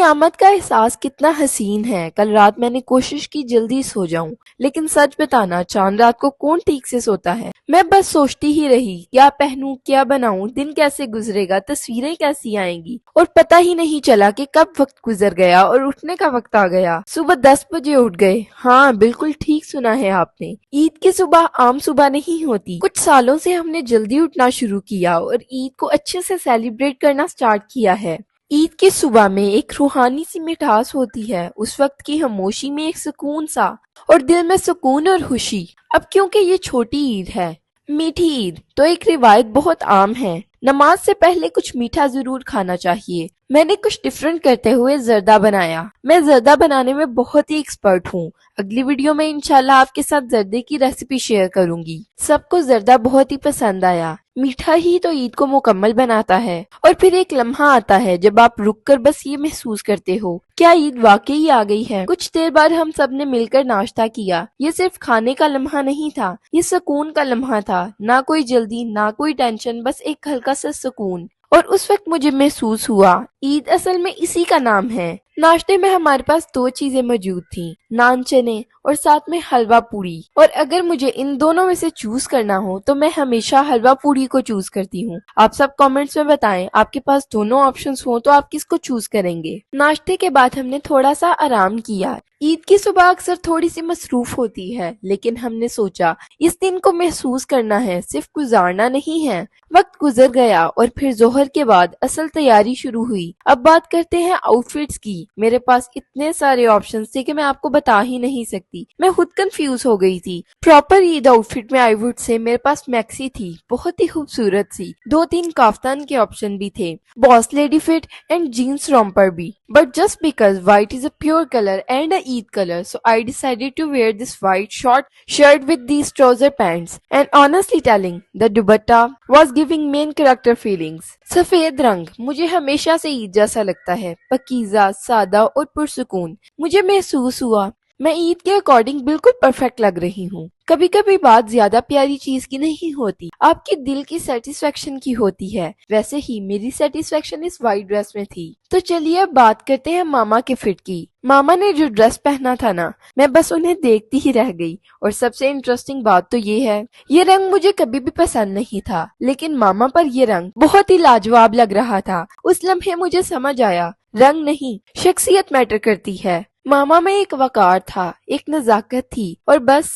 آمد کا احساس کتنا حسین ہے۔ کل رات میں نے کوشش کی جلدی سو جاؤں، لیکن سچ بتانا چاند رات کو کون ٹھیک سے سوتا ہے۔ میں بس سوچتی ہی رہی، کیا پہنوں، کیا بناؤں، دن کیسے گزرے گا، تصویریں کیسی آئیں گی، اور پتہ ہی نہیں چلا کہ کب وقت گزر گیا اور اٹھنے کا وقت آ گیا۔ صبح 10 بجے اٹھ گئے۔ ہاں بالکل ٹھیک سنا ہے آپ نے، عید کی صبح عام صبح نہیں ہوتی۔ کچھ سالوں سے ہم نے جلدی اٹھنا شروع کیا اور عید کو اچھے سے سیلیبریٹ کرنا سٹارٹ کیا ہے۔ عید کی صبح میں ایک روحانی سی مٹھاس ہوتی ہے، اس وقت کی خاموشی میں ایک سکون سا، اور دل میں سکون اور خوشی۔ اب کیونکہ یہ چھوٹی عید ہے، میٹھی عید، تو ایک روایت بہت عام ہے، نماز سے پہلے کچھ میٹھا ضرور کھانا چاہیے۔ میں نے کچھ ڈیفرنٹ کرتے ہوئے زردہ بنایا۔ میں زردہ بنانے میں بہت ہی ایکسپرٹ ہوں۔ اگلی ویڈیو میں انشاءاللہ آپ کے ساتھ زردے کی ریسیپی شیئر کروں گی۔ سب کو زردہ بہت ہی پسند آیا۔ میٹھا ہی تو عید کو مکمل بناتا ہے۔ اور پھر ایک لمحہ آتا ہے جب آپ رک کر بس یہ محسوس کرتے ہو، کیا عید واقعی آ گئی ہے۔ کچھ دیر بعد ہم سب نے مل کر ناشتہ کیا۔ یہ صرف کھانے کا لمحہ نہیں تھا، یہ سکون کا لمحہ تھا۔ نہ کوئی جلدی، نہ کوئی ٹینشن، بس ایک ہلکا سا سکون۔ اور اس وقت مجھے محسوس ہوا، عید اصل میں اسی کا نام ہے۔ ناشتے میں ہمارے پاس 2 چیزیں موجود تھیں، نان چنے اور ساتھ میں حلوہ پوڑی۔ اور اگر مجھے ان دونوں میں سے چوز کرنا ہو تو میں ہمیشہ حلوہ پوڑی کو چوز کرتی ہوں۔ آپ سب کامنٹس میں بتائیں، آپ کے پاس دونوں آپشنز ہوں تو آپ کس کو چوز کریں گے۔ ناشتے کے بعد ہم نے تھوڑا سا آرام کیا۔ عید کی صبح اکثر تھوڑی سی مصروف ہوتی ہے، لیکن ہم نے سوچا اس دن کو محسوس کرنا ہے، صرف گزارنا نہیں ہے۔ وقت گزر گیا اور پھر ظہر کے بعد اصل تیاری شروع ہوئی۔ اب بات کرتے ہیں آؤٹ فٹس کی۔ میرے پاس اتنے سارے آپشنز تھے کہ میں آپ کو بتا ہی نہیں سکتی، میں خود کنفیوز ہو گئی تھی۔ پراپر عید آؤٹ فٹ میں آئی وڈ سے میرے پاس میکسی تھی، بہت ہی خوبصورت سی، 2-3 کافتان کے آپشن بھی تھے، باس لیڈی فٹ اینڈ جینس رومپر بھی۔ But just because white is a pure color and a Eid color, so I decided to wear this white short shirt with these trouser pants. And honestly telling, the dupatta was giving main character feelings. سفید رنگ مجھے ہمیشہ سے عید جیسا لگتا ہے، پکیزہ، سادہ اور پرسکون۔ مجھے محسوس ہوا میں عید کے اکارڈنگ بالکل پرفیکٹ لگ رہی ہوں۔ کبھی کبھی بات زیادہ پیاری چیز کی نہیں ہوتی، آپ کی دل کی سیٹسفیکشن کی ہوتی ہے۔ ویسے ہی میری سیٹسفیکشن اس وائٹ ڈریس میں تھی۔ تو چلیے اب بات کرتے ہیں ماما کے فٹ کی۔ ماما نے جو ڈریس پہنا تھا نا، میں بس انہیں دیکھتی ہی رہ گئی۔ اور سب سے انٹرسٹنگ بات تو یہ ہے، یہ رنگ مجھے کبھی بھی پسند نہیں تھا، لیکن ماما پر یہ رنگ بہت ہی لاجواب لگ رہا تھا۔ اس لمحے مجھے سمجھ آیا، رنگ نہیں، شخصیت میٹر کرتی ہے۔ ماما میں ایک وقار تھا، ایک نزاکت تھی، اور بس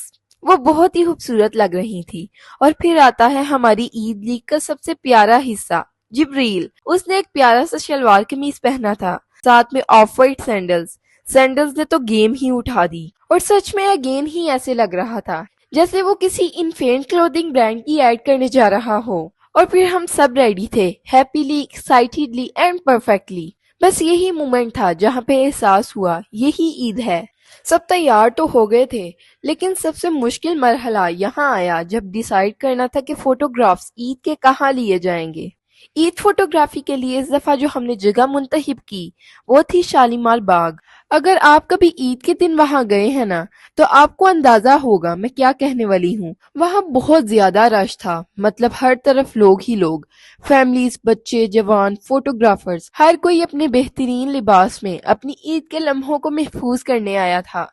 وہ بہت ہی خوبصورت لگ رہی تھی۔ اور پھر آتا ہے ہماری عید لیگ کا سب سے پیارا حصہ، جبریل۔ اس نے ایک پیارا سا شلوار قمیص پہنا تھا، ساتھ میں آف وائٹ سینڈلز نے تو گیم ہی اٹھا دی۔ اور سچ میں اگین ہی ایسے لگ رہا تھا جیسے وہ کسی انفینٹ کلودنگ برانڈ کی ایڈ کرنے جا رہا ہو۔ اور پھر ہم سب ریڈی تھے، ہیپیلی، ایکسائٹیڈلی اینڈ پرفیکٹلی۔ بس یہی مومنٹ تھا جہاں پہ احساس ہوا یہی عید ہے۔ سب تیار تو ہو گئے تھے، لیکن سب سے مشکل مرحلہ یہاں آیا جب ڈیسائیڈ کرنا تھا کہ فوٹوگرافز عید کے کہاں لیے جائیں گے۔ عید فوٹوگرافی کے لیے اس دفعہ جو ہم نے جگہ منتخب کی وہ تھی شالیمار باغ۔ اگر آپ کبھی عید کے دن وہاں گئے ہیں نا تو آپ کو اندازہ ہوگا میں کیا کہنے والی ہوں۔ وہاں بہت زیادہ رش تھا، مطلب ہر طرف لوگ ہی لوگ، فیملیز، بچے، جوان، فوٹوگرافرز، ہر کوئی اپنے بہترین لباس میں اپنی عید کے لمحوں کو محفوظ کرنے آیا تھا۔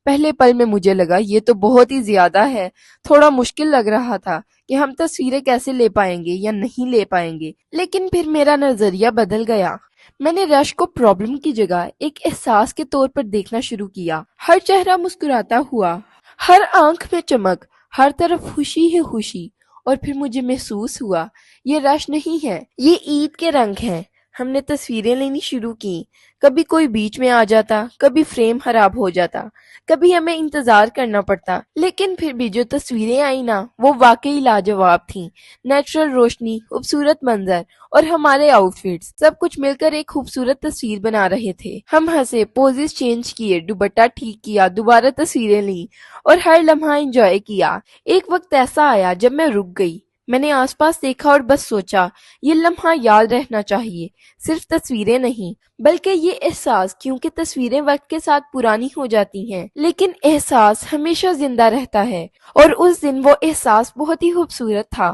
پہلے پل میں مجھے لگا یہ تو بہت ہی زیادہ ہے، تھوڑا مشکل لگ رہا تھا کہ ہم تصویریں کیسے لے پائیں گے یا نہیں لے پائیں گے، لیکن پھر میرا نظریہ بدل گیا۔ میں نے رش کو پرابلم کی جگہ ایک احساس کے طور پر دیکھنا شروع کیا۔ ہر چہرہ مسکراتا ہوا، ہر آنکھ میں چمک، ہر طرف خوشی ہی خوشی۔ اور پھر مجھے محسوس ہوا یہ رش نہیں ہے، یہ عید کے رنگ ہیں۔ ہم نے تصویریں لینی شروع کی، کبھی کوئی بیچ میں آ جاتا، کبھی فریم خراب ہو جاتا، کبھی ہمیں انتظار کرنا پڑتا، لیکن پھر بھی جو تصویریں آئی نا وہ واقعی لاجواب تھیں۔ نیچرل روشنی، خوبصورت منظر اور ہمارے آؤٹ فٹس، سب کچھ مل کر ایک خوبصورت تصویر بنا رہے تھے۔ ہم ہنسے، پوزز چینج کیے، دوپٹہ ٹھیک کیا، دوبارہ تصویریں لیں اور ہر لمحہ انجوائے کیا۔ ایک وقت ایسا آیا جب میں رک گئی، میں نے آس پاس دیکھا اور بس سوچا یہ لمحہ یاد رہنا چاہیے، صرف تصویریں نہیں بلکہ یہ احساس، کیونکہ تصویریں وقت کے ساتھ پرانی ہو جاتی ہیں لیکن احساس ہمیشہ زندہ رہتا ہے۔ اور اس دن وہ احساس بہت ہی خوبصورت تھا۔